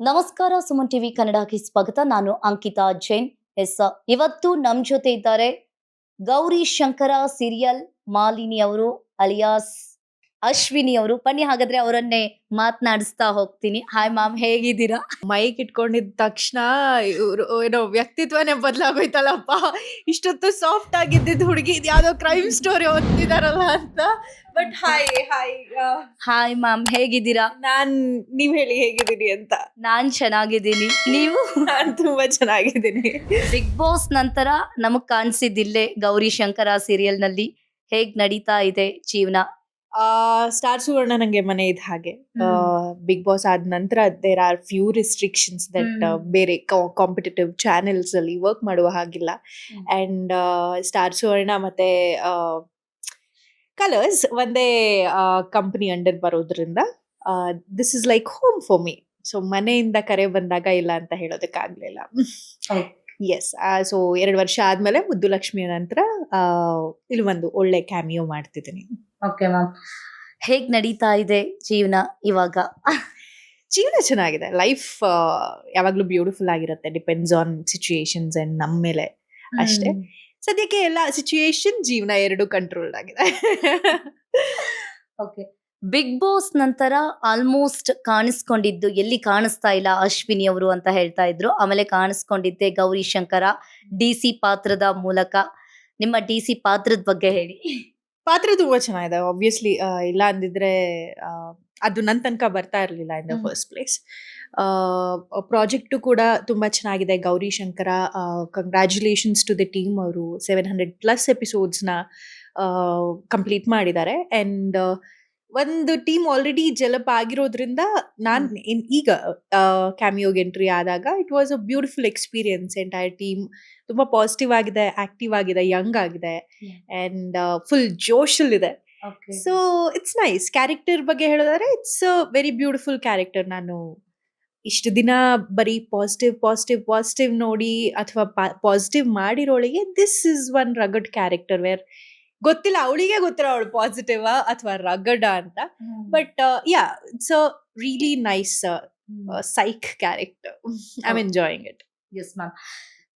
ನಮಸ್ಕಾರ ಸುಮನ್ ಟಿವಿ ಕನ್ನಡಕ್ಕೆ ಸ್ವಾಗತ. ನಾನು ಅಂಕಿತಾ ಜೈನ್. ಎಸ್, ಇವತ್ತು ನಮ್ ಜೊತೆ ಇದ್ದಾರೆ ಗೌರಿ ಶಂಕರ ಸೀರಿಯಲ್ ಮಾಲಿನಿ ಅವರು ಅಲಿಯಾಸ್ ಅಶ್ವಿನಿ ಅವರು. ಬನ್ನಿ ಹಾಗಾದ್ರೆ ಅವರನ್ನೇ ಮಾತನಾಡಿಸ್ತಾ ಹೋಗ್ತೀನಿ. ಹಾಯ್ ಮ್ಯಾಮ್, ಹೇಗಿದ್ದೀರಾ? ಮೈಕ್ ಇಟ್ಕೊಂಡಿದ ತಕ್ಷಣ ಇವ್ರು ಏನೋ ವ್ಯಕ್ತಿತ್ವನೇ ಬದಲಾಗೋಯ್ತಲ್ಲಪ್ಪ. ಇಷ್ಟೊತ್ತು ಸಾಫ್ಟ್ ಆಗಿದ್ದಿದ್ದು ಹುಡುಗಿ ಯಾವ್ದೋ ಕ್ರೈಮ್ ಸ್ಟೋರಿ ಓದ್ತಿದಾರಲ್ಲ ಅಂತ. But hi hi hi ma'am, ಹೇಗಿದ್ದೀರಾ? ನೀವ್ ಹೇಳಿ ಹೇಗಿದ್ದೀನಿ ಅಂತ. ನಾನ್ ಚೆನ್ನಾಗಿದ್ದೀನಿ, ನೀವು? ನಾನ್ ತುಂಬಾ ಚೆನ್ನಾಗಿದ್ದೀನಿ. ಬಿಗ್ ಬಾಸ್ ನಂತರ ನಮಗ್ ಕಾಣಿಸಿದ್ದಿಲ್ಲೇ ಗೌರಿ ಶಂಕರ ಸೀರಿಯಲ್ ನಲ್ಲಿ. ಹೇಗ್ ನಡೀತಾ ಇದೆ ಜೀವನ? ಸ್ಟಾರ್ ಸುವರ್ಣ ನಂಗೆ ಮನೆ ಇದ್ ಹಾಗೆ. ಬಿಗ್ ಬಾಸ್ ಆದ ನಂತರ there are few restrictions that ಬೇರೆ ಕಾಂಪಿಟೇಟಿವ್ ಚಾನೆಲ್ಸ್ ಅಲ್ಲಿ ವರ್ಕ್ ಮಾಡುವ ಹಾಗಿಲ್ಲ. ಅಂಡ್ ಸ್ಟಾರ್ ಸುವರ್ಣ ಮತ್ತೆ ಕಲರ್ಸ್ ಒಂದೇ ಕಂಪನಿ ಅಂಡರ್ ಬರೋದ್ರಿಂದ this is like home for me. So ಮನೆಯಿಂದ ಕರೆ ಬಂದಾಗ ಇಲ್ಲ ಅಂತ ಹೇಳೋದಕ್ಕಾಗ್ಲಿಲ್ಲ. ಎಸ್, ಸೊ 2 ವರ್ಷ ಆದ್ಮೇಲೆ ಮುದ್ದು ಲಕ್ಷ್ಮಿಯ ನಂತರ ಇಲ್ಲಿ ಒಂದು ಒಳ್ಳೆ ಕ್ಯಾಮಿಯೋ ಮಾಡ್ತಿದ್ದೀನಿ. ಓಕೆ ಮ್ಯಾಮ್, ಹೇಗ್ ನಡೀತಾ ಇದೆ ಜೀವನ ಇವಾಗ? ಜೀವನ ಚೆನ್ನಾಗಿದೆ. ಲೈಫ್ ಯಾವಾಗ್ಲೂ ಬ್ಯೂಟಿಫುಲ್ ಆಗಿರುತ್ತೆ. ಡಿಪೆಂಡ್ಸ್ ಆನ್ ಸಿಚುಯೇಷನ್ಸ್ ಅಂಡ್ ನಮ್ಮ ಮೇಲೆ ಅಷ್ಟೇ. ಸದ್ಯಕ್ಕೆ ಎಲ್ಲ ಸಿಚುಯೇಷನ್ ಜೀವನ ಎರಡು ಕಂಟ್ರೋಲ್ ಆಗಿದೆ. ಓಕೆ, ಬಿಗ್ ಬಾಸ್ ನಂತರ ಆಲ್ಮೋಸ್ಟ್ ಕಾಣಿಸ್ಕೊಂಡಿದ್ದು ಎಲ್ಲಿ ಕಾಣಿಸ್ತಾ ಇಲ್ಲ ಅಶ್ವಿನಿ ಅವರು ಅಂತ ಹೇಳ್ತಾ ಇದ್ರು. ಆಮೇಲೆ ಕಾಣಿಸ್ಕೊಂಡಿದ್ದೆ ಗೌರಿ ಶಂಕರ DC ಪಾತ್ರದ ಮೂಲಕ. ನಿಮ್ಮ DC ಪಾತ್ರದ ಬಗ್ಗೆ ಹೇಳಿ. ಪಾತ್ರ ತುಂಬಾ ಚೆನ್ನಾಗಿದೆ. ಆಬ್ವಿಯಸ್ಲಿ ಇಲ್ಲ ಅಂದಿದ್ರೆ ಅದು ನನ್ನ ತನಕ ಬರ್ತಾ ಇರಲಿಲ್ಲ in the first place. Project ಕೂಡ ತುಂಬಾ ಚೆನ್ನಾಗಿದೆ. Gauri Shankara, congratulations to the team. ಅವರು 700+ ಎಪಿಸೋಡ್ಸ್ನ ಕಂಪ್ಲೀಟ್ ಮಾಡಿದ್ದಾರೆ. ಅಂಡ್ ಒಂದು ಟೀಮ್ ಆಲ್ರೆಡಿ ಡೆವಲಪ್ ಆಗಿರೋದ್ರಿಂದ ನಾನು ಈಗ ಕ್ಯಾಮಿಯೋಗೆ ಎಂಟ್ರಿ ಆದಾಗ it was a beautiful experience. Entire team ತುಂಬಾ ಪಾಸಿಟಿವ್ ಆಗಿದೆ, ಆಕ್ಟಿವ್ ಆಗಿದೆ, ಯಂಗ್ ಆಗಿದೆ ಅಂಡ್ ಫುಲ್ ಜೋಶಲ್ ಇದೆ. So it's nice. ಕ್ಯಾರೆಕ್ಟರ್ ಬಗ್ಗೆ ಹೇಳೋದಾದ್ರೆ it's a very beautiful character. ನಾನು ಇಷ್ಟು ದಿನ ಬರೀ ಪಾಸಿಟಿವ್ ಪಾಸಿಟಿವ್ ಪಾಸಿಟಿವ್ ನೋಡಿ ಅಥವಾ ಪಾಸಿಟಿವ್ ಮಾಡಿರೋಳಿಗೆ this is one rugged character where ಗೊತ್ತಿಲ್ಲ, ಅವಳಿಗೆ ಗೊತ್ತಿಲ್ಲ ಅವಳು ಪಾಸಿಟಿವ್ ಅಥವಾ ರಗಡ ಅಂತ. But yeah, it's a really nice psych character. I am enjoying it. Yes ma'am,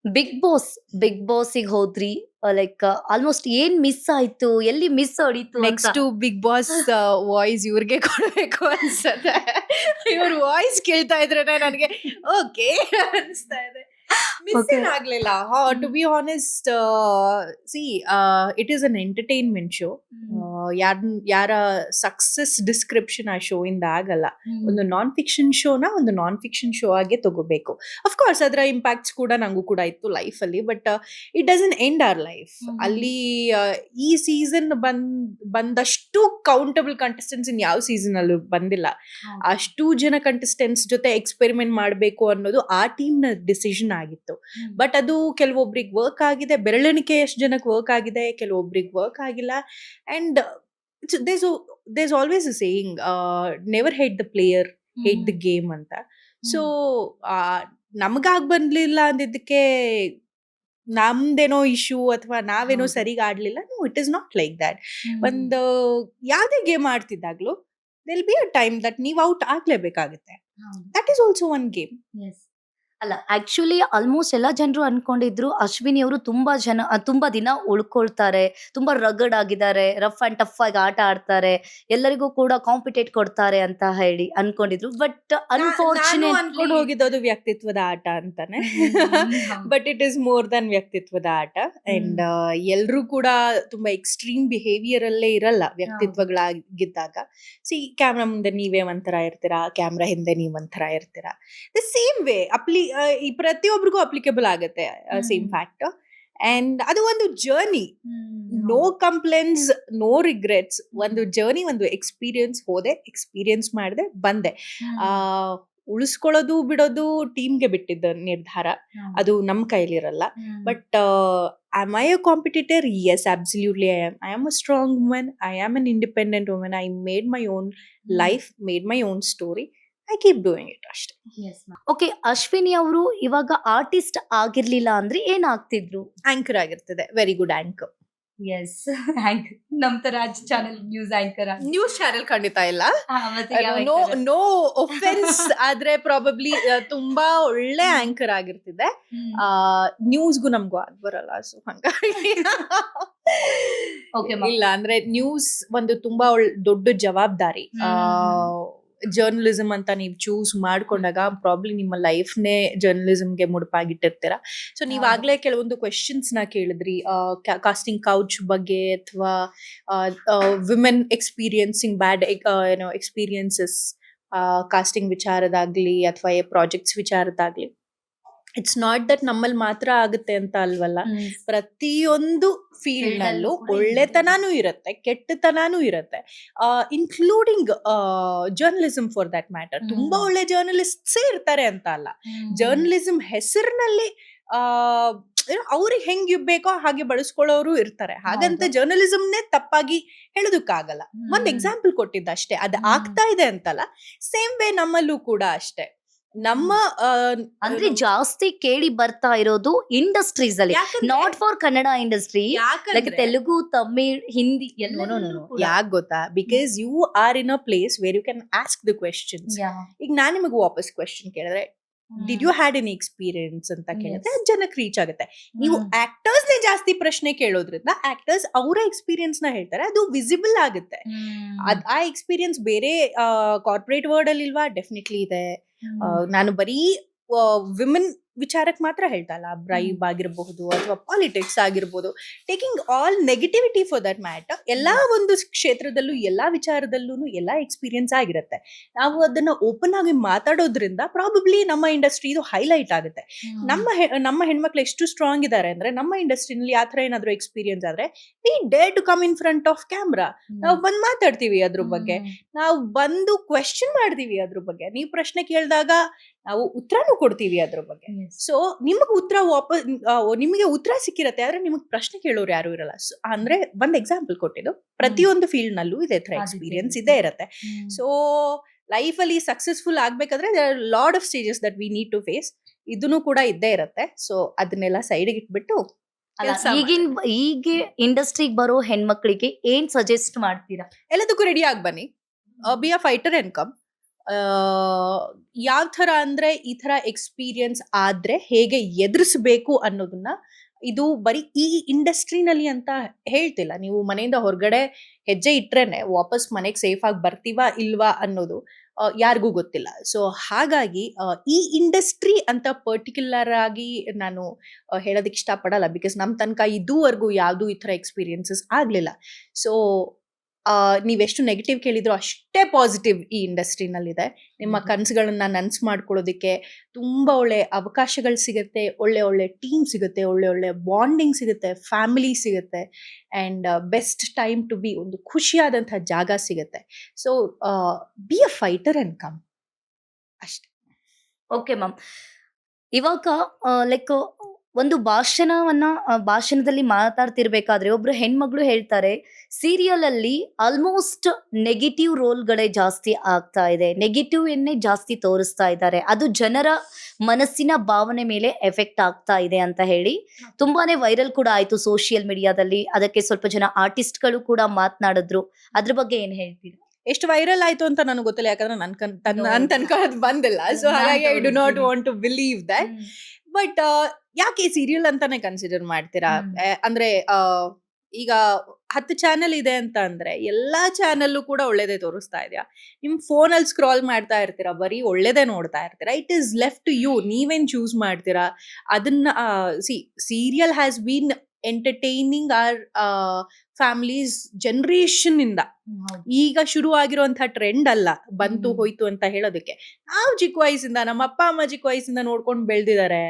big ಬಾಸಿಗೆ ಹೋದ್ರಿ, ಲೈಕ್ ಆಲ್ಮೋಸ್ಟ್ ಏನ್ ಮಿಸ್ ಆಯ್ತು, ಎಲ್ಲಿ ಮಿಸ್ ಹೊಡಿತು? ನೆಕ್ಸ್ಟ್ ಬಿಗ್ ಬಾಸ್ ವಾಯ್ಸ್ ಇವ್ರಿಗೆ ಕೊಡ್ಬೇಕು ಅನ್ಸತ್ತೆ. ಇವ್ರ ವಾಯ್ಸ್ ಕೇಳ್ತಾ ಇದ್ರೆ ನನಗೆ ಓಕೆ ಅನಿಸ್ತಾ ಇದೆ. ಮಿಸ್ ಏನಾಗ್ಲಿಲ್ಲ. To be honest, see it is an entertainment show. ಯಾರ ಸಕ್ಸಸ್ ಡಿಸ್ಕ್ರಿಪ್ಷನ್ ಆ ಶೋ ಇಂದ ಆಗಲ್ಲ. ಒಂದು ನಾನ್ ಫಿಕ್ಷನ್ ಶೋನ ಒಂದು ನಾನ್ ಫಿಕ್ಷನ್ ಶೋ ಆಗಿ ತಗೋಬೇಕು. ಅಫ್ಕೋರ್ಸ್ ಅದರ ಇಂಪ್ಯಾಕ್ಟ್ಸ್ ಕೂಡ ನಂಗೂ ಕೂಡ ಇತ್ತು ಲೈಫ್ ಅಲ್ಲಿ. But it doesn't end our life. ಅಲ್ಲಿ ಈ ಸೀಸನ್ ಬಂದಷ್ಟು ಕೌಂಟಬಲ್ ಕಂಟೆಸ್ಟೆಂಟ್ಸ್ ಇನ್ ಯಾವ ಸೀಸನ್ ಅಲ್ಲೂ ಬಂದಿಲ್ಲ. ಅಷ್ಟು ಜನ ಕಂಟೆಸ್ಟೆಂಟ್ಸ್ ಜೊತೆ ಎಕ್ಸ್ಪೆರಿಮೆಂಟ್ ಮಾಡಬೇಕು ಅನ್ನೋದು ಆ ಟೀಮ್ ನ ಡಿಸಿಷನ್ ಆಗಿತ್ತು. ಬಟ್ ಅದು ಕೆಲವೊಬ್ರಿಗೆ ವರ್ಕ್ ಆಗಿದೆ, ಬೆರಳೆಣಿಕೆ ಎಷ್ಟು ಜನಕ್ಕೆ ವರ್ಕ್ ಆಗಿದೆ, ಕೆಲವೊಬ್ರಿಗೆ ವರ್ಕ್ ಆಗಿಲ್ಲ. And there's always a saying, never hate the player, hate the game ಅಂತ. ಸೊ ನಮಗಾಗ್ ಬಂದ್ಲಿಲ್ಲ ಅಂದಿದ್ದಕ್ಕೆ ನಮ್ದೇನೋ ಇಶ್ಯೂ ಅಥವಾ ನಾವೇನೋ ಸರಿಗ ಆಡ್ಲಿಲ್ಲ. No, it is not like that. ಒಂದು ಯಾವ್ದೇ ಗೇಮ್ ಆಡ್ತಿದ್ದಾಗ್ಲೂ there will be a time that ನೀವು ಔಟ್ ಆಗ್ಲೇಬೇಕಾಗುತ್ತೆ. That is also one game. ಅಲ್ಲ, ಆಕ್ಚುಲಿ ಆಲ್ಮೋಸ್ಟ್ ಎಲ್ಲ ಜನರು ಅನ್ಕೊಂಡಿದ್ರು ಅಶ್ವಿನಿ ಅವರು ತುಂಬಾ ದಿನ ಉಳ್ಕೊಳ್ತಾರೆ, ತುಂಬಾ ರಗಡ್ ಆಗಿದ್ದಾರೆ, ರಫ್ ಅಂಡ್ ಟಫ್ ಆಗಿ ಆಟ ಆಡ್ತಾರೆ, ಎಲ್ಲರಿಗೂ ಕೂಡ ಕಾಂಪಿಟೇಟ್ ಕೊಡ್ತಾರೆ ಅಂತ ಹೇಳಿ ಅನ್ಕೊಂಡಿದ್ರು. ಬಟ್ ಅನ್ಕೊಂಡು ಹೋಗಿದ್ದು ವ್ಯಕ್ತಿತ್ವದ ಆಟ ಅಂತಾನೆ. But it is more than ವ್ಯಕ್ತಿತ್ವದ ಆಟ. ಅಂಡ್ ಎಲ್ರೂ ಕೂಡ ತುಂಬಾ ಎಕ್ಸ್ಟ್ರೀಮ್ ಬಿಹೇವಿಯರ್ ಅಲ್ಲೇ ಇರಲ್ಲ ವ್ಯಕ್ತಿತ್ವಗಳಾಗಿದ್ದಾಗ. ಸಿ, ಕ್ಯಾಮ್ರಾ ಮುಂದೆ ನೀವೇ ಒಂಥರ ಇರ್ತೀರಾ, ಕ್ಯಾಮ್ರಾ ಹಿಂದೆ ನೀವ್ ಒಂಥರ ಇರ್ತೀರಾ. ದ ಸೇಮ್ ವೇ ಈ ಪ್ರತಿಯೊಬ್ಬರಿಗೂ ಅಪ್ಲಿಕೇಬಲ್ ಆಗುತ್ತೆ ಸೇಮ್ ಫ್ಯಾಕ್ಟ್. ಅಂಡ್ ಅದು ಒಂದು journey. No complaints, no regrets. ಒಂದು ಜರ್ನಿ, ಒಂದು ಎಕ್ಸ್ಪೀರಿಯನ್ಸ್. ಹೋದೆ, ಎಕ್ಸ್ಪೀರಿಯನ್ಸ್ ಮಾಡಿದೆ, ಬಂದೆ. ಉಳಿಸ್ಕೊಳ್ಳೋದು ಬಿಡೋದು ಟೀಮ್ಗೆ ಬಿಟ್ಟಿದ್ದ ನಿರ್ಧಾರ. ಅದು ನಮ್ಮ ಕೈಲಿರಲ್ಲ. But am I a competitor? Yes, absolutely I am. I am a strong woman. I am an independent woman. I made my own life, made my own story. I keep doing it ಅಷ್ಟೇ. Okay, Ashwini ಅವರು ಇವಾಗ artist ಆಗಿರ್ಲಿಲ್ಲ ಅಂದ್ರೆ ಏನಾಗ್ತಿದ್ರು? Anchor ಆಗಿರ್ತದೆ. Very good anchor. S. ನಮ್ ತರ channel news anchor. News channel ಖಂಡಿತ ಇಲ್ಲ. ಮತ್ತೆ ಯಾವ ನೋ anchor? ನೋ ಒಫೆನ್ಸ್ ಆದ್ರೆ ಪ್ರಾಬಬ್ಲಿ ತುಂಬಾ ಒಳ್ಳೆ ಆಂಕರ್ ಆಗಿರ್ತಿದೆ. ನ್ಯೂಸ್ಗೂ ನಮ್ಗೂ ಆಗ್ ಬರಲ್ಲ, ಸೊ ಹಂಗಾಗಿ Okay, ma'am. ಇಲ್ಲ. ಅಂದ್ರೆ ನ್ಯೂಸ್ ಒಂದು ತುಂಬಾ ದೊಡ್ಡ ಜವಾಬ್ದಾರಿ. ಜರ್ನಲಿಸಂ ಅಂತ ನೀವು ಚೂಸ್ ಮಾಡ್ಕೊಂಡಾಗ ಪ್ರಾಬ್ಲಿ ನಿಮ್ಮ ಲೈಫ್ನೇ ಜರ್ನಲಿಸಂಗೆ ಮುಡುಪಾಗಿಟ್ಟಿರ್ತೀರಾ. ಸೊ ನೀವಾಗ್ಲೇ ಕೆಲವೊಂದು ಕ್ವೆಶನ್ಸ್ ನ ಕೇಳಿದ್ರಿ, ಕಾಸ್ಟಿಂಗ್ ಕೌಚ್ ಬಗ್ಗೆ ಅಥವಾ ವಿಮೆನ್ ಎಕ್ಸ್ಪೀರಿಯನ್ಸಿಂಗ್ ಬ್ಯಾಡ್ ಎಕ್ಸ್ಪೀರಿಯನ್ಸಸ್ ಕಾಸ್ಟಿಂಗ್ ವಿಚಾರದಾಗ್ಲಿ ಅಥವಾ ಪ್ರಾಜೆಕ್ಟ್ಸ್ ವಿಚಾರದಾಗ್ಲಿ. ಇಟ್ಸ್ ನಾಟ್ ದಟ್ ನಮ್ಮಲ್ಲಿ ಮಾತ್ರ ಆಗುತ್ತೆ ಅಂತ ಅಲ್ವಲ್ಲ. ಪ್ರತಿಯೊಂದು ಫೀಲ್ಡ್ ನಲ್ಲೂ ಒಳ್ಳೆತನಾನು ಇರುತ್ತೆ, ಕೆಟ್ಟತನಾನು ಇರುತ್ತೆ, including journalism for that matter. ತುಂಬಾ ಒಳ್ಳೆ ಜರ್ನಲಿಸ್ಟ್ಸೇ ಇರ್ತಾರೆ ಅಂತ ಅಲ್ಲ. ಜರ್ನಲಿಸಂ ಹೆಸರಿನಲ್ಲಿ ಅವ್ರಿಗೆ ಹೆಂಗ್ ಬೇಕೋ ಹಾಗೆ ಬಳಸ್ಕೊಳ್ಳೋರು ಇರ್ತಾರೆ. ಹಾಗಂತ ಜರ್ನಲಿಸಂನೇ ತಪ್ಪಾಗಿ ಹೇಳೋದಕ್ಕಾಗಲ್ಲ. ಒಂದ್ ಎಕ್ಸಾಂಪಲ್ ಕೊಟ್ಟಿದ್ದ ಅಷ್ಟೇ, ಅದು ಆಗ್ತಾ ಇದೆ ಅಂತಲ್ಲ. ಸೇಮ್ ವೇ ನಮ್ಮಲ್ಲೂ ಕೂಡ ಅಷ್ಟೇ. ನಮ್ಮ ಅಂದ್ರೆ ಜಾಸ್ತಿ ಕೇಳಿ ಬರ್ತಾ ಇರೋದು ಇಂಡಸ್ಟ್ರೀಸ್ ಅಲ್ಲಿ, not for Kannada industry, like Telugu, Tamil, Hindi ಯಾಕೆ ಗೊತ್ತಾ? Because you are in a place where you can ask the questions. ಈಗ ನಾನ್ ನಿಮಗೆ ವಾಪಸ್ ಕ್ವೆಶನ್ ಕೇಳಿದ್ರೆ, did you had any experience ಅಂತ ಕೇಳಿದ್ರೆ ಜನಕ್ಕೆ ರೀಚ್ ಆಗುತ್ತೆ. ನೀವು ಆಕ್ಟರ್ಸ್ ನೇ ಜಾಸ್ತಿ ಪ್ರಶ್ನೆ ಕೇಳೋದ್ರಿಂದ ಆಕ್ಟರ್ಸ್ ಅವರ ಎಕ್ಸ್ಪೀರಿಯನ್ಸ್ ನ ಹೇಳ್ತಾರೆ, ಅದು ವಿಸಿಬಲ್ ಆಗುತ್ತೆ. ಆ ಎಕ್ಸ್ಪೀರಿಯನ್ಸ್ ಬೇರೆ ಕಾರ್ಪೊರೇಟ್ ವರ್ಲ್ಡ್ ಅಲ್ಲಿ ಇಲ್ವಾ? ಡೆಫಿನೆಟ್ಲಿ ಇದೆ. ನಾನು ಬರೀ ವಿಮೆನ್ ವಿಚಾರಕ್ಕೆ ಮಾತ್ರ ಹೇಳ್ತಾ ಇಲ್ಲ. ಬ್ರೈಬ್ ಆಗಿರಬಹುದು ಅಥವಾ ಪಾಲಿಟಿಕ್ಸ್ ಆಗಿರ್ಬೋದು, taking all negativity for that matter. ಎಲ್ಲಾ ಒಂದು ಕ್ಷೇತ್ರದಲ್ಲೂ ಎಲ್ಲಾ ವಿಚಾರದಲ್ಲೂ ಎಲ್ಲಾ ಎಕ್ಸ್ಪೀರಿಯನ್ಸ್ ಆಗಿರುತ್ತೆ. ನಾವು ಅದನ್ನ ಓಪನ್ ಆಗಿ ಮಾತಾಡೋದ್ರಿಂದ ಪ್ರಾಬಬ್ಲಿ ನಮ್ಮ ಇಂಡಸ್ಟ್ರಿ ಇದು ಹೈಲೈಟ್ ಆಗುತ್ತೆ. ನಮ್ಮ ಹೆಣ್ಮಕ್ಳು ಎಷ್ಟು ಸ್ಟ್ರಾಂಗ್ ಇದ್ದಾರೆ ಅಂದ್ರೆ, ನಮ್ಮ ಇಂಡಸ್ಟ್ರಿನಲ್ಲಿ ಆ ಥರ ಏನಾದ್ರು ಎಕ್ಸ್ಪೀರಿಯನ್ಸ್ ಆದ್ರೆ we dare to come in front of camera. ನಾವು ಬಂದು ಮಾತಾಡ್ತೀವಿ ಅದ್ರ ಬಗ್ಗೆ, ನಾವು ಬಂದು ಕ್ವೆಶ್ಚನ್ ಮಾಡ್ತೀವಿ ಅದ್ರ ಬಗ್ಗೆ. ನೀವು ಪ್ರಶ್ನೆ ಕೇಳಿದಾಗ ನಾವು ಉತ್ತರನೂ ಕೊಡ್ತೀವಿ ಅದ್ರ ಬಗ್ಗೆ. ಸೊ ನಿಮಗೆ ಉತ್ತರ ನಿಮಗೆ ಉತ್ತರ ಸಿಕ್ಕಿರತ್ತೆ, ಆದ್ರೆ ನಿಮಗೆ ಪ್ರಶ್ನೆ ಕೇಳೋರು ಯಾರು ಇರಲ್ಲ. ಅಂದ್ರೆ ಒಂದ್ ಎಕ್ಸಾಂಪಲ್ ಕೊಟ್ಟಿದ್ದು, ಪ್ರತಿಯೊಂದು ಫೀಲ್ಡ್ ನಲ್ಲೂ ಇದೇ ತರ ಎಕ್ಸ್ಪೀರಿಯನ್ಸ್ ಇದೇ ಇರತ್ತೆ. ಸೊ ಲೈಫ್ ಅಲ್ಲಿ ಸಕ್ಸಸ್ಫುಲ್ ಆಗ್ಬೇಕಾದ್ರೆ lot of stages that we need to face. ಇದನ್ನು ಕೂಡ ಇದ್ದೇ ಇರತ್ತೆ. ಸೊ ಅದನ್ನೆಲ್ಲ ಸೈಡ್ಗೆ ಇಟ್ಬಿಟ್ಟು ಈಗ ಇಂಡಸ್ಟ್ರಿಗೆ ಬರೋ ಹೆಣ್ಮಕ್ಳಿಗೆ ಏನ್ ಸಜೆಸ್ಟ್ ಮಾಡ್ತೀರಾ? ಎಲ್ಲದಕ್ಕೂ ರೆಡಿ ಆಗಿ ಬನ್ನಿ, B a fighter and come. ಯಾವ ಥರ ಅಂದ್ರೆ, ಈ ಥರ ಎಕ್ಸ್ಪೀರಿಯನ್ಸ್ ಆದ್ರೆ ಹೇಗೆ ಎದುರಿಸಬೇಕು ಅನ್ನೋದನ್ನ, ಇದು ಬರೀ ಈ ಇಂಡಸ್ಟ್ರಿನಲ್ಲಿ ಅಂತ ಹೇಳ್ತಿಲ್ಲ. ನೀವು ಮನೆಯಿಂದ ಹೊರಗಡೆ ಹೆಜ್ಜೆ ಇಟ್ರೇನೆ ವಾಪಸ್ ಮನೆಗೆ ಸೇಫ್ ಆಗಿ ಬರ್ತೀವಾ ಇಲ್ವಾ ಅನ್ನೋದು ಯಾರಿಗೂ ಗೊತ್ತಿಲ್ಲ. ಸೊ ಹಾಗಾಗಿ ಈ ಇಂಡಸ್ಟ್ರಿ ಅಂತ ಪರ್ಟಿಕ್ಯುಲರ್ ಆಗಿ ನಾನು ಹೇಳೋದಕ್ಕೆ ಇಷ್ಟಪಡಲ್ಲ. ಬಿಕಾಸ್ ನಮ್ಮ ತನಕ ಇದುವರೆಗೂ ಯಾವುದು ಈ ಥರ ಎಕ್ಸ್ಪೀರಿಯನ್ಸಸ್ ಆಗಲಿಲ್ಲ. ಸೊ ನೀವೆಷ್ಟು ನೆಗೆಟಿವ್ ಕೇಳಿದ್ರು ಅಷ್ಟೇ ಪಾಸಿಟಿವ್ ಈ ಇಂಡಸ್ಟ್ರಿನಲ್ಲಿದೆ. ನಿಮ್ಮ ಕನಸುಗಳನ್ನ ನನ್ಸ್ ಮಾಡ್ಕೊಳ್ಳೋದಕ್ಕೆ ತುಂಬ ಒಳ್ಳೆ ಅವಕಾಶಗಳು ಸಿಗುತ್ತೆ, ಒಳ್ಳೆ ಒಳ್ಳೆ ಟೀಮ್ ಸಿಗುತ್ತೆ, ಒಳ್ಳೆ ಒಳ್ಳೆ ಬಾಂಡಿಂಗ್ ಸಿಗುತ್ತೆ, ಫ್ಯಾಮಿಲಿ ಸಿಗುತ್ತೆ, and best time to be, ಒಂದು ಖುಷಿಯಾದಂಥ ಜಾಗ ಸಿಗುತ್ತೆ. So be a fighter and come ಅಷ್ಟೇ. ಓಕೆ ಮ್ಯಾಮ್, ಇವಾಗ ಲೈಕ್ ಒಂದು ಭಾಷಣದಲ್ಲಿ ಮಾತಾಡ್ತಿರ್ಬೇಕಾದ್ರೆ ಒಬ್ರು ಹೆಣ್ಮಗಳು ಹೇಳ್ತಾರೆ, ಸೀರಿಯಲ್ ಅಲ್ಲಿ ಆಲ್ಮೋಸ್ಟ್ ನೆಗೆಟಿವ್ ರೋಲ್ಗಳೇ ಜಾಸ್ತಿ ಆಗ್ತಾ ಇದೆ, ನೆಗೆಟಿವ್ ಎನ್ನೇ ಜಾಸ್ತಿ ತೋರಿಸ್ತಾ ಇದ್ದಾರೆ, ಅದು ಜನರ ಮನಸ್ಸಿನ ಭಾವನೆ ಮೇಲೆ ಎಫೆಕ್ಟ್ ಆಗ್ತಾ ಇದೆ ಅಂತ ಹೇಳಿ ತುಂಬಾನೇ ವೈರಲ್ ಕೂಡ ಆಯ್ತು ಸೋಷಿಯಲ್ ಮೀಡಿಯಾದಲ್ಲಿ. ಅದಕ್ಕೆ ಸ್ವಲ್ಪ ಜನ ಆರ್ಟಿಸ್ಟ್ಗಳು ಕೂಡ ಮಾತನಾಡಿದ್ರು. ಅದ್ರ ಬಗ್ಗೆ ಏನ್ ಹೇಳ್ತೀರಾ? ಎಷ್ಟು ವೈರಲ್ ಆಯ್ತು ಅಂತ ನನಗೆ ಗೊತ್ತಿಲ್ಲ, ಯಾಕಂದ್ರೆ ನನ್ ತನಕ ಅದು ಬಂದಿಲ್ಲ. ಸೊ ಹಾಗಾಗಿ I do not want to believe that. But ಯಾಕೆ ಸೀರಿಯಲ್ ಅಂತಾನೆ ಕನ್ಸಿಡರ್ ಮಾಡ್ತೀರಾ? ಅಂದ್ರೆ ಈಗ 10 ಚಾನೆಲ್ ಇದೆ ಅಂತ ಅಂದ್ರೆ ಎಲ್ಲಾ ಚಾನೆಲ್ ಕೂಡ ಒಳ್ಳೇದೇ ತೋರಿಸ್ತಾ ಇದೆಯಾ? ನಿಮ್ ಫೋನ್ ಅಲ್ಲಿ ಸ್ಕ್ರಾಲ್ ಮಾಡ್ತಾ ಇರ್ತೀರಾ, ಬರೀ ಒಳ್ಳೇದೇ ನೋಡ್ತಾ ಇರ್ತೀರಾ. It is left to you, ನೀವೇನ್ ಚೂಸ್ ಮಾಡ್ತೀರಾ ಅದನ್ನ. Serial has been entertaining our families generation ಇಂದ. ಈಗ ಶುರು ಆಗಿರುವಂತಹ ಟ್ರೆಂಡ್ ಅಲ್ಲ, ಬಂತು ಹೋಯ್ತು ಅಂತ ಹೇಳೋದಕ್ಕೆ. ನಾವು ಚಿಕ್ಕ ವಯಸ್ಸಿಂದ, ನಮ್ಮ ಅಪ್ಪ ಅಮ್ಮ ಚಿಕ್ಕ ವಯಸ್ಸಿಂದ ನೋಡ್ಕೊಂಡು ಬೆಳೆದಿದ್ದಾರೆ.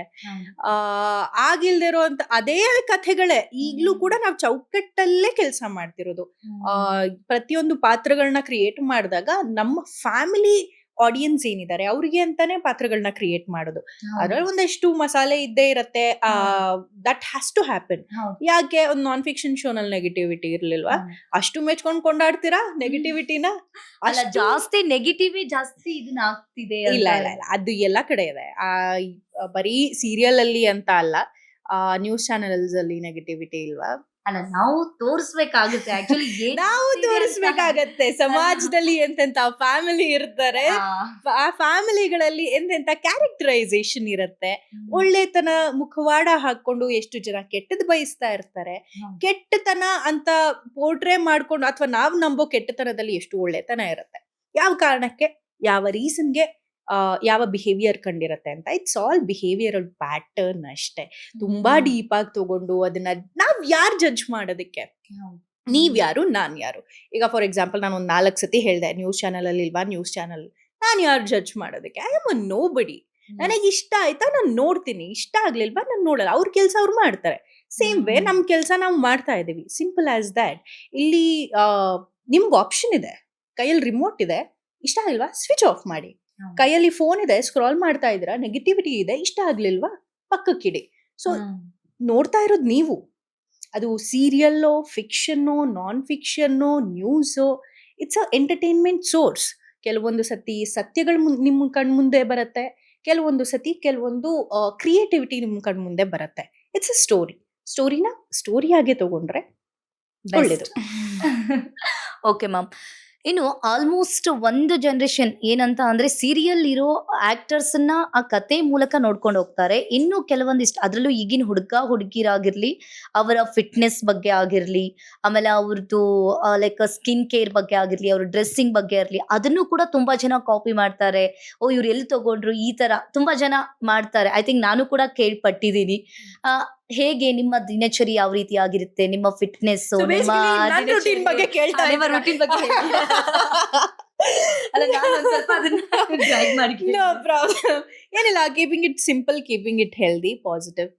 ಆಗಿಲ್ದೇ ಇರೋಂತ ಅದೇ ಕಥೆಗಳೇ ಈಗ್ಲೂ ಕೂಡ ನಾವು ಚೌಕಟ್ಟಲ್ಲೇ ಕೆಲಸ ಮಾಡ್ತಿರೋದು. ಪ್ರತಿಯೊಂದು ಪಾತ್ರಗಳನ್ನ ಕ್ರಿಯೇಟ್ ಮಾಡಿದಾಗ ನಮ್ಮ ಫ್ಯಾಮಿಲಿ ಆಡಿಯನ್ಸ್ ಏನಿದ್ದಾರೆ ಅವ್ರಿಗೆ ಅಂತಾನೆ ಪಾತ್ರಗಳನ್ನ ಕ್ರಿಯೇಟ್ ಮಾಡೋದು. ಅದ್ರಲ್ಲಿ ಒಂದಷ್ಟು ಮಸಾಲೆ ಇದ್ದೇ ಇರತ್ತೆ. That has to happen. ಯಾಕೆ ಒಂದು ನಾನ್ ಫಿಕ್ಷನ್ ಶೋ ನಲ್ಲಿ ನೆಗೆಟಿವಿಟಿ ಇರ್ಲಿಲ್ವಾ? ಅಷ್ಟು ಮೆಚ್ಕೊಂಡ್ ಕೊಂಡಾಡ್ತೀರಾ ನೆಗೆಟಿವಿಟಿನ? ಜಾಸ್ತಿ ನೆಗೆಟಿವ್ ಜಾಸ್ತಿ ಇದನ್ನ ಆಗ್ತಿದೆ. ಇಲ್ಲ ಇಲ್ಲ ಇಲ್ಲ, ಅದು ಎಲ್ಲಾ ಕಡೆ ಇದೆ. ಬರೀ ಸೀರಿಯಲ್ ಅಲ್ಲಿ ಅಂತ ಅಲ್ಲ, ನ್ಯೂಸ್ ಚಾನೆಲ್ಸ್ ಅಲ್ಲಿ ನೆಗೆಟಿವಿಟಿ ಇಲ್ವಾ? ಅಲ್ಲ ನಾವು ತೋರಿಸ್ಬೇಕಾಗುತ್ತೆ ಆಕ್ಚುಲಿ ನಾವು ತೋರಿಸ್ಬೇಕಾಗತ್ತೆ ಸಮಾಜದಲ್ಲಿ ಎಂತೆಂತ ಫ್ಯಾಮಿಲಿ ಇರ್ತಾರೆ, ಆ ಫ್ಯಾಮಿಲಿಗಳಲ್ಲಿ ಎಂತೆಂತ ಕ್ಯಾರೆಕ್ಟರೈಸೇಷನ್ ಇರುತ್ತೆ. ಒಳ್ಳೆತನ ಮುಖವಾಡ ಹಾಕೊಂಡು ಎಷ್ಟು ಜನ ಕೆಟ್ಟದ್ ಬಯಸ್ತಾ ಇರ್ತಾರೆ. ಕೆಟ್ಟತನ ಅಂತ ಪೋರ್ಟ್ರೇ ಮಾಡ್ಕೊಂಡು ಅಥವಾ ನಾವ್ ನಂಬೋ ಕೆಟ್ಟತನದಲ್ಲಿ ಎಷ್ಟು ಒಳ್ಳೆತನ ಇರುತ್ತೆ, ಯಾವ ಕಾರಣಕ್ಕೆ, ಯಾವ ರೀಸನ್ಗೆ, ಯಾವ ಬಿಹೇವಿಯರ್ ಕಂಡಿರತ್ತೆ ಅಂತ. ಇಟ್ಸ್ ಆಲ್ ಬಿಹೇವಿಯರಲ್ ಪ್ಯಾಟರ್ನ್ ಅಷ್ಟೇ. ತುಂಬಾ ಡೀಪ್ ಆಗಿ ತಗೊಂಡು ಅದನ್ನ ನಾವ್ ಯಾರು ಜಡ್ಜ್ ಮಾಡೋದಕ್ಕೆ, ನೀವ್ ಯಾರು ನಾನ್ ಯಾರು? ಈಗ ಫಾರ್ ಎಕ್ಸಾಂಪಲ್ ನಾನು ಒಂದ್ 4 ಸತಿ ಹೇಳ್ದೆ ನ್ಯೂಸ್ ಚಾನಲ್ ಅಲ್ಲಿ ಇಲ್ವಾ, ನ್ಯೂಸ್ ಚಾನಲ್ ನಾನ್ ಯಾರು ಜಡ್ಜ್ ಮಾಡೋದಕ್ಕೆ? ಐ ಆಮ್ ಅ ನೋ ಬಡಿ. ನನಗೆ ಇಷ್ಟ ಆಯ್ತಾ ನಾನು ನೋಡ್ತೀನಿ, ಇಷ್ಟ ಆಗ್ಲಿಲ್ವಾ ನಾನು ನೋಡಲ್ಲ. ಅವ್ರ ಕೆಲ್ಸ ಅವ್ರು ಮಾಡ್ತಾರೆ. ಸೇಮ್ ವೇ ನಮ್ ಕೆಲ್ಸ ನಾವು ಮಾಡ್ತಾ ಇದೀವಿ. Simple as that. ಇಲ್ಲಿ ನಿಮ್ಗೆ ಆಪ್ಷನ್ ಇದೆ, ಕೈಯಲ್ಲಿ ರಿಮೋಟ್ ಇದೆ, ಇಷ್ಟ ಆಗಿಲ್ವಾ ಸ್ವಿಚ್ ಆಫ್ ಮಾಡಿ. ಕೈಯಲ್ಲಿ ಫೋನ್ ಇದೆ, ಸ್ಕ್ರಾಲ್ ಮಾಡ್ತಾ ಇದ್ದೀರಾ, ನೆಗೆಟಿವಿಟಿ ಇದೆ, ಇಷ್ಟ ಆಗ್ಲಿಲ್ವಾ ಪಕ್ಕಕ್ಕಿಡಿ. ಸೊ ನೋಡ್ತಾ ಇರೋದು ನೀವು. ಅದು ಸೀರಿಯಲ್ಲೋ, ಫಿಕ್ಷನ್ನೋ, ನಾನ್ ಫಿಕ್ಷನ್ನೋ, ನ್ಯೂಸೋ, ಇಟ್ಸ್ ಅ ಎಂಟರ್ಟೈನ್ಮೆಂಟ್ ಸೋರ್ಸ್. ಕೆಲವೊಂದು ಸತಿ ಸತ್ಯಗಳು ನಿಮ್ಮ ಕಣ್ಮುಂದೆ ಬರುತ್ತೆ, ಕೆಲವೊಂದು ಸತಿ ಕೆಲವೊಂದು ಕ್ರಿಯೇಟಿವಿಟಿ ನಿಮ್ಮ ಕಣ್ಮುಂದೆ ಬರುತ್ತೆ. It's a story. ಸ್ಟೋರಿನ ಸ್ಟೋರಿಯಾಗೆ ತಗೊಂಡ್ರೆ ಒಳ್ಳೇದು. Okay ma'am. ಇನ್ನು ಆಲ್ಮೋಸ್ಟ್ ಒಂದು ಜನರೇಷನ್ ಏನಂತ ಅಂದ್ರೆ ಸೀರಿಯಲ್ ಇರೋ ಆಕ್ಟರ್ಸ್ನ ಆ ಕತೆ ಮೂಲಕ ನೋಡ್ಕೊಂಡು ಹೋಗ್ತಾರೆ. ಇನ್ನು ಕೆಲವೊಂದಿಷ್ಟು ಅದರಲ್ಲೂ ಈಗಿನ ಹುಡುಗಿರಾಗಿರ್ಲಿ, ಅವರ ಫಿಟ್ನೆಸ್ ಬಗ್ಗೆ ಆಗಿರ್ಲಿ, ಆಮೇಲೆ ಅವ್ರದ್ದು ಲೈಕ್ ಸ್ಕಿನ್ ಕೇರ್ ಬಗ್ಗೆ ಆಗಿರ್ಲಿ, ಅವ್ರ ಡ್ರೆಸ್ಸಿಂಗ್ ಬಗ್ಗೆ ಇರಲಿ, ಅದನ್ನು ಕೂಡ ತುಂಬಾ ಜನ ಕಾಪಿ ಮಾಡ್ತಾರೆ. ಓ ಇವ್ರು ಎಲ್ಲಿ ತಗೊಂಡ್ರು, ಈ ತರ ತುಂಬಾ ಜನ ಮಾಡ್ತಾರೆ. ಐ ಥಿಂಕ್ ನಾನು ಕೂಡ ಕೇಳ್ಪಟ್ಟಿದ್ದೀನಿ. ಹೇಗೆ ನಿಮ್ಮ ದಿನಚರಿ ಯಾವ ರೀತಿ ಆಗಿರುತ್ತೆ, ನಿಮ್ಮ ಫಿಟ್ನೆಸ್, So basically ನನ್ routine ಬಗ್ಗೆ ಕೇಳ್ತಾ ಇದ್ದೀರಾ? ರೂಟೀನ್ ಬಗ್ಗೆ ಹೇಳಿ. ಅಲ್ಲ ನಾನು ಒಂದ್ ಸ್ವಲ್ಪ ಅದನ್ನ ಡ್ರ್ಯಾಗ್ ಮಾಡಿ No problem. ಏನಿಲ್ಲ, keeping it simple, keeping it healthy, positive.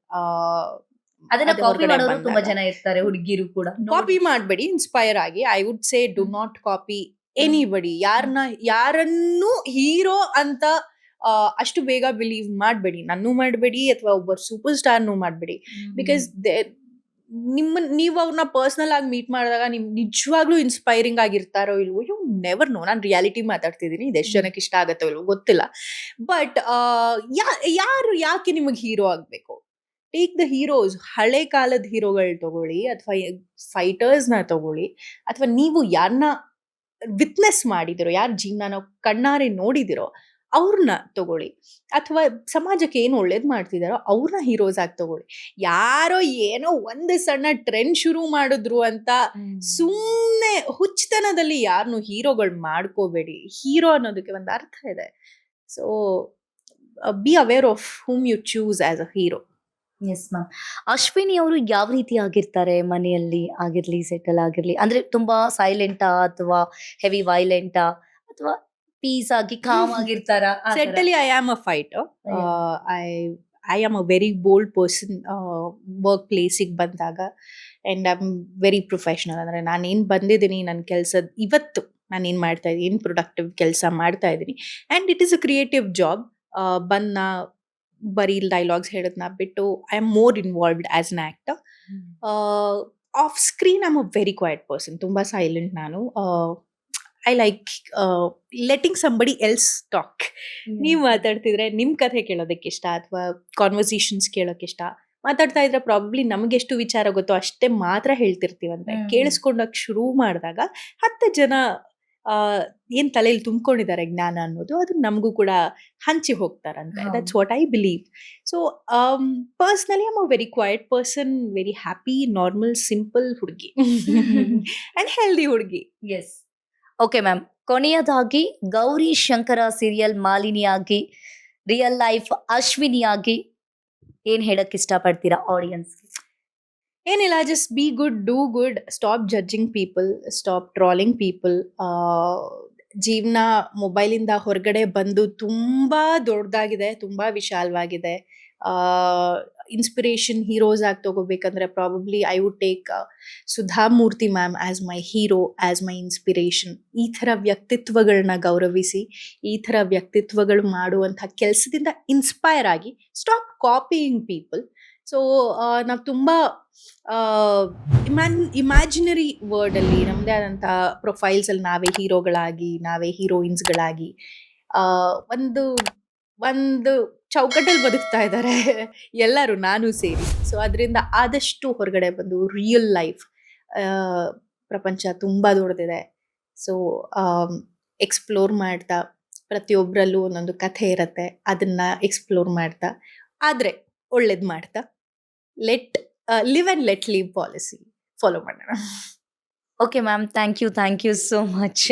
ಅದನ್ನ ಕಾಪಿ ಮಾಡೋರು ತುಂಬಾ ಜನ ಇರ್ತಾರೆ, ಹುಡುಗಿರು ಕೂಡ. ಕಾಪಿ ಮಾಡಬೇಡಿ, ಇನ್ಸ್ಪೈರ್ ಆಗಿ. I would say do not copy anybody. ಯಾರನ್ನು ಹೀರೋ ಅಂತ ಅಷ್ಟು ಬೇಗ ಬಿಲೀವ್ ಮಾಡಬೇಡಿ. ನನ್ನೂ ಮಾಡಬೇಡಿ ಅಥವಾ ಒಬ್ಬ ಸೂಪರ್ ಸ್ಟಾರ್ನೂ ಮಾಡಬೇಡಿ. ಬಿಕಾಸ್ ನೀವು ಅವ್ರನ್ನ ಪರ್ಸನಲ್ ಆಗಿ ಮೀಟ್ ಮಾಡಿದಾಗ ನಿಮ್ ನಿಜವಾಗ್ಲೂ ಇನ್ಸ್ಪೈರಿಂಗ್ ಆಗಿರ್ತಾರೋ ಇಲ್ವೋ, ಯು ನೆವರ್ ನೋ. ನಾನು ರಿಯಾಲಿಟಿ ಮಾತಾಡ್ತಿದ್ದೀನಿ, ಇದೆಷ್ಟು ಜನಕ್ಕೆ ಇಷ್ಟ ಆಗತ್ತೋ ಇಲ್ವೋ ಗೊತ್ತಿಲ್ಲ. ಬಟ್ ಯಾಕೆ ನಿಮಗೆ ಹೀರೋ ಆಗ್ಬೇಕು? Take the heroes. ಹಳೆ ಕಾಲದ ಹೀರೋಗಳು ತಗೊಳ್ಳಿ, ಅಥವಾ ಫೈಟರ್ಸ್ನ ತಗೊಳ್ಳಿ, ಅಥವಾ ನೀವು ಯಾರನ್ನ ವಿಟ್ನೆಸ್ ಮಾಡಿದಿರೋ, ಯಾರ ಜೀವನ ಕಣ್ಣಾರೆ ನೋಡಿದಿರೋ ಅವ್ರನ್ನ ತಗೊಳ್ಳಿ, ಅಥವಾ ಸಮಾಜಕ್ಕೆ ಏನು ಒಳ್ಳೇದ್ ಮಾಡ್ತಿದಾರೋ ಅವ್ರನ್ನ ಹೀರೋಸ್ ಆಗಿ ತಗೊಳ್ಳಿ. ಯಾರೋ ಏನೋ ಒಂದು ಸಣ್ಣ ಟ್ರೆಂಡ್ ಶುರು ಮಾಡಿದ್ರು ಅಂತ ಸುಮ್ಮನೆ ಹುಚ್ಚತನದಲ್ಲಿ ಯಾರನ್ನು ಹೀರೋಗಳು ಮಾಡ್ಕೋಬೇಡಿ. ಹೀರೋ ಅನ್ನೋದಕ್ಕೆ ಒಂದು ಅರ್ಥ ಇದೆ. So be aware of whom you choose as a hero. Yes ma'am. Ashwini ಅವರು ಯಾವ ರೀತಿ ಆಗಿರ್ತಾರೆ ಮನೆಯಲ್ಲಿ ಆಗಿರ್ಲಿ, ಸೆಟಲ್ ಆಗಿರ್ಲಿ? ಅಂದ್ರೆ ತುಂಬಾ ಸೈಲೆಂಟಾ ಅಥವಾ ಹೆವಿ ವೈಲೆಂಟಾ ಅಥವಾ ಪೀಸ್ ಆಗಿ ಕಾಮ್ ಆಗಿರ್ತಾರ? Certainly, I am a fighter. I am a very bold person. Workplace ಬಂದಾಗ, and I'm very professional. ಅಂದ್ರೆ ನಾನೇನ್ ಬಂದಿದ್ದೀನಿ, ನನ್ನ ಕೆಲಸದ ಇವತ್ತು ನಾನೇನ್ ಮಾಡ್ತಾ ಇದ್ದೀನಿ, ಏನು ಪ್ರೊಡಕ್ಟಿವ್ ಕೆಲಸ ಮಾಡ್ತಾ ಇದ್ದೀನಿ, and it is a creative job. ಬಂದ ಬರೀ ಡೈಲಾಗ್ಸ್ ಹೇಳೋದನ್ನ ಬಿಟ್ಟು I am more involved as an actor. Off screen I am a very quiet person. ತುಂಬ ಸೈಲೆಂಟ್ ನಾನು. I like letting somebody else talk. ನೀವು ಮಾತಾಡ್ತಿದ್ರೆ ನಿಮ್ಮ ಕಥೆ ಕೇಳೋದಕ್ಕೆ ಇಷ್ಟ, ಅಥವಾ ಕಾನ್ವರ್ಸೇಷನ್ಸ್ ಕೇಳೋಕೆ ಇಷ್ಟ. ಮಾತಾಡ್ತಾ ಇದ್ರೆ ಪ್ರಾಬಬ್ಲಿ ನಮಗೆಷ್ಟು ವಿಚಾರ ಗೊತ್ತೋ ಅಷ್ಟೇ ಮಾತ್ರ ಹೇಳ್ತಿರ್ತೀವಂತೆ. ಕೇಳಿಸ್ಕೊಂಡೋಕೆ ಶುರು ಮಾಡಿದಾಗ 10 ಜನ ಏನ್ ತಲೆಯಲ್ಲಿ ತುಂಬಿಕೊಂಡಿದ್ದಾರೆ ಜ್ಞಾನ ಅನ್ನೋದು, ಅದು ನಮಗೂ ಕೂಡ ಹಂಚಿ ಹೋಗ್ತಾರಂತೆ. That's what I believe. So personally I am a very quiet person, very happy, normal, simple ಹುಡುಗಿ ಅಂಡ್ ಹೆಲ್ದಿ ಹುಡುಗಿ. ಎಸ್. Okay ma'am. ಕೊನೆಯದಾಗಿ ಗೌರಿ ಶಂಕರ ಸೀರಿಯಲ್ ಮಾಲಿನಿಯಾಗಿ, ರಿಯಲ್ ಲೈಫ್ ಅಶ್ವಿನಿಯಾಗಿ ಏನ್ ಹೇಳಕ್ ಇಷ್ಟಪಡ್ತೀರಾ ಆಡಿಯನ್ಸ್? ಏನಿಲ್ಲ, just be good, do good, stop judging people, stop trolling people. ಜೀವನ ಮೊಬೈಲಿಂದ ಹೊರಗಡೆ ಬಂದು ತುಂಬಾ ದೊಡ್ಡದಾಗಿದೆ, ತುಂಬಾ ವಿಶಾಲವಾಗಿದೆ. ಇನ್ಸ್ಪಿರೇಷನ್ ಹೀರೋಸ್ ಆಗಿ ತಗೋಬೇಕಂದ್ರೆ probably I would take Sudha Murthy ma'am as my hero, as my inspiration. ಈ ಥರ ವ್ಯಕ್ತಿತ್ವಗಳನ್ನ ಗೌರವಿಸಿ, ಈ ಥರ ವ್ಯಕ್ತಿತ್ವಗಳು ಮಾಡುವಂಥ ಕೆಲಸದಿಂದ ಇನ್ಸ್ಪೈರ್ ಆಗಿ ಸ್ಟಾಪ್ ಕಾಪಿಯಿಂಗ್ ಪೀಪಲ್. ಸೊ ನಾವು ತುಂಬ ಇಮ್ಯಾಜಿನರಿ ವರ್ಡಲ್ಲಿ ನಮ್ಮದೇ ಆದಂಥ ಪ್ರೊಫೈಲ್ಸಲ್ಲಿ ನಾವೇ ಹೀರೋಗಳಾಗಿ, ನಾವೇ ಹೀರೋಯಿನ್ಸ್ಗಳಾಗಿ ಒಂದು ಒಂದು ಚೌಕಟ್ಟಲ್ಲಿ ಬದುಕ್ತಾ ಇದ್ದಾರೆ ಎಲ್ಲರೂ, ನಾನು ಸೇರಿ. ಸೊ ಅದರಿಂದ ಆದಷ್ಟು ಹೊರಗಡೆ ಬಂದು ರಿಯಲ್ ಲೈಫ್, ಪ್ರಪಂಚ ತುಂಬಾ ದೊಡ್ಡದಿದೆ. ಸೊ ಎಕ್ಸ್ಪ್ಲೋರ್ ಮಾಡ್ತಾ, ಪ್ರತಿಯೊಬ್ಬರಲ್ಲೂ ಒಂದೊಂದು ಕಥೆ ಇರತ್ತೆ, ಅದನ್ನ ಎಕ್ಸ್ಪ್ಲೋರ್ ಮಾಡ್ತಾ, ಆದ್ರೆ ಒಳ್ಳೇದ್ ಮಾಡ್ತಾ, live and let live policy follow ಮಾಡೋಣ. Okay ma'am, thank you so much.